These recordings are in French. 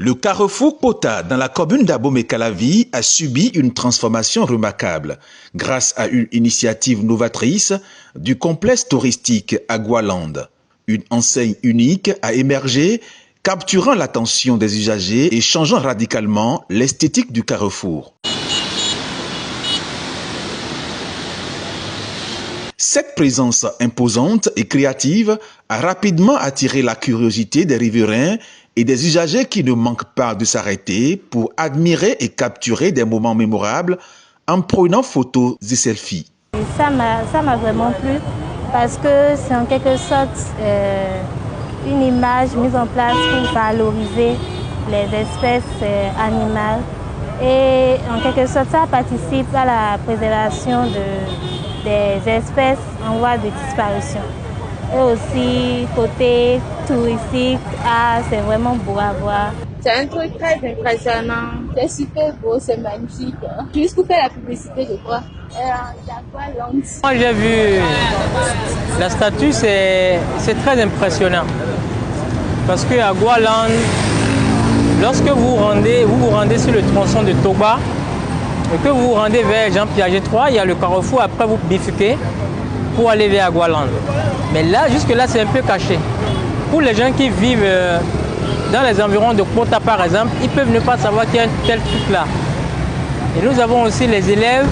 Le carrefour Pota dans la commune d'Abomey-Calavi a subi une transformation remarquable grâce à une initiative novatrice du complexe touristique Agualand. Une enseigne unique a émergé, capturant l'attention des usagers et changeant radicalement l'esthétique du carrefour. Cette présence imposante et créative a rapidement attiré la curiosité des riverains et des usagers qui ne manquent pas de s'arrêter pour admirer et capturer des moments mémorables en prenant photos et selfies. Ça m'a vraiment plu parce que c'est en quelque sorte une image mise en place pour valoriser les espèces animales et en quelque sorte ça participe à la préservation des espèces en voie de disparition. Et aussi, côté touristique, c'est vraiment beau à voir. C'est un truc très impressionnant. C'est super beau, c'est magnifique. Juste pour faire la publicité, je crois. Moi, j'ai vu la statue, c'est très impressionnant. Parce qu'à Agualand, lorsque vous vous rendez sur le tronçon de Toba, et que vous vous rendez vers Jean Piaget 3, il y a le carrefour, après vous bifurquez pour aller vers Agualand. Mais là, jusque-là, c'est un peu caché. Pour les gens qui vivent dans les environs de Pota, par exemple, ils peuvent ne pas savoir qu'il y a un tel truc là. Et nous avons aussi les élèves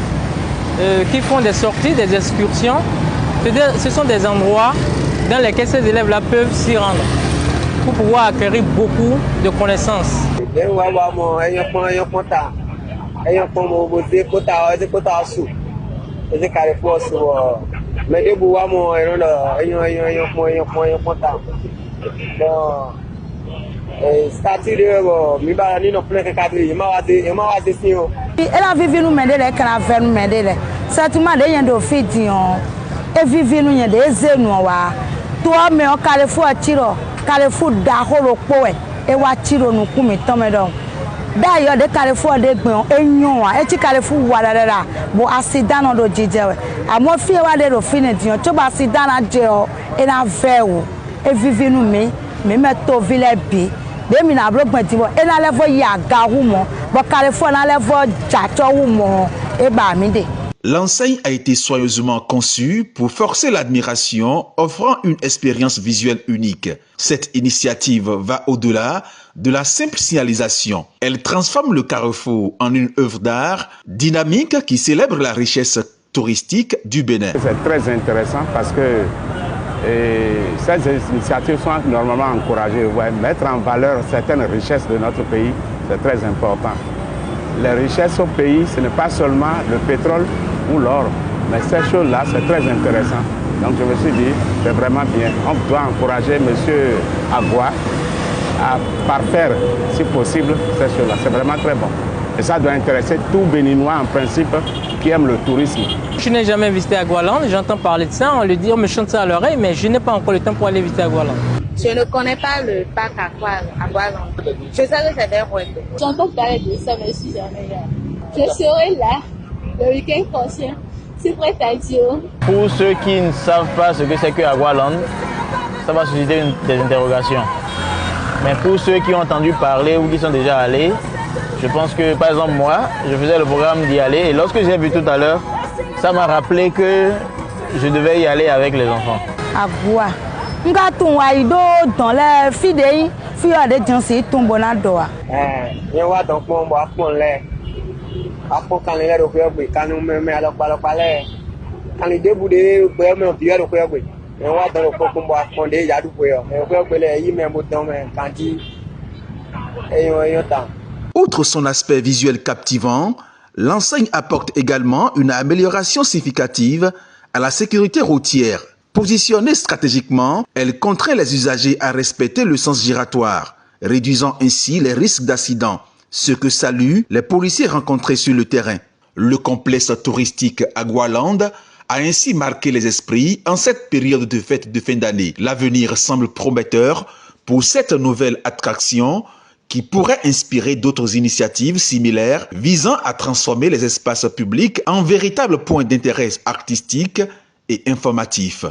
qui font des sorties, des excursions. Ce sont des endroits dans lesquels ces élèves-là peuvent s'y rendre pour pouvoir acquérir beaucoup de connaissances. Elle a vécu nous mener les canavers nous mener les certainement des gens de fédion et vivre nous y a des zénois toi mais au carrefour d'aholo poe et watiro nous comme tomedon d'ailleurs des carrefour des gbon enyon et ti carrefour wadara bo accident no do jijewe amo fie wa de do fine dion to ba accident na je o e na vewo e vivre nous me to ville bi de mi na blogbon ti bo e na levo ya ga hu mo bo carrefour na levo jacho hu mo e ba mi de. L'enseigne a été soigneusement conçue pour forcer l'admiration, offrant une expérience visuelle unique. Cette initiative va au-delà de la simple signalisation. Elle transforme le carrefour en une œuvre d'art dynamique qui célèbre la richesse touristique du Bénin. C'est très intéressant parce que ces initiatives sont normalement encouragées. Mettre en valeur certaines richesses de notre pays, c'est très important. Les richesses au pays, ce n'est pas seulement le pétrole ou l'or, mais ces choses-là, c'est très intéressant. Donc je me suis dit, c'est vraiment bien. On doit encourager M. Agua à parfaire, si possible, ces choses-là. C'est vraiment très bon. Et ça doit intéresser tout Béninois, en principe, qui aime le tourisme. Je n'ai jamais visité Agualand, j'entends parler de ça, on me chante ça à l'oreille, mais je n'ai pas encore le temps pour aller visiter Agualand. Je ne connais pas le parc Agualand. Je sais que c'est des routes. J'entends parler de ça, mais je suis jamais là. Je serai là le week-end prochain. C'est prêt à dire. Pour ceux qui ne savent pas ce que c'est que Agualand, ça va susciter des interrogations. Mais pour ceux qui ont entendu parler ou qui sont déjà allés, je pense que, par exemple, moi, je faisais le programme d'y aller. Et lorsque j'ai vu tout à l'heure, ça m'a rappelé que je devais y aller avec les enfants. Agua. Dans les filles, de gens qui tombent dans le dos. Outre son aspect visuel captivant, l'enseigne apporte également une amélioration significative à la sécurité routière. Positionnée stratégiquement, elle contraint les usagers à respecter le sens giratoire, réduisant ainsi les risques d'accident, ce que saluent les policiers rencontrés sur le terrain. Le complexe touristique Agualand a ainsi marqué les esprits en cette période de fête de fin d'année. L'avenir semble prometteur pour cette nouvelle attraction qui pourrait inspirer d'autres initiatives similaires visant à transformer les espaces publics en véritables points d'intérêt artistique et informatif.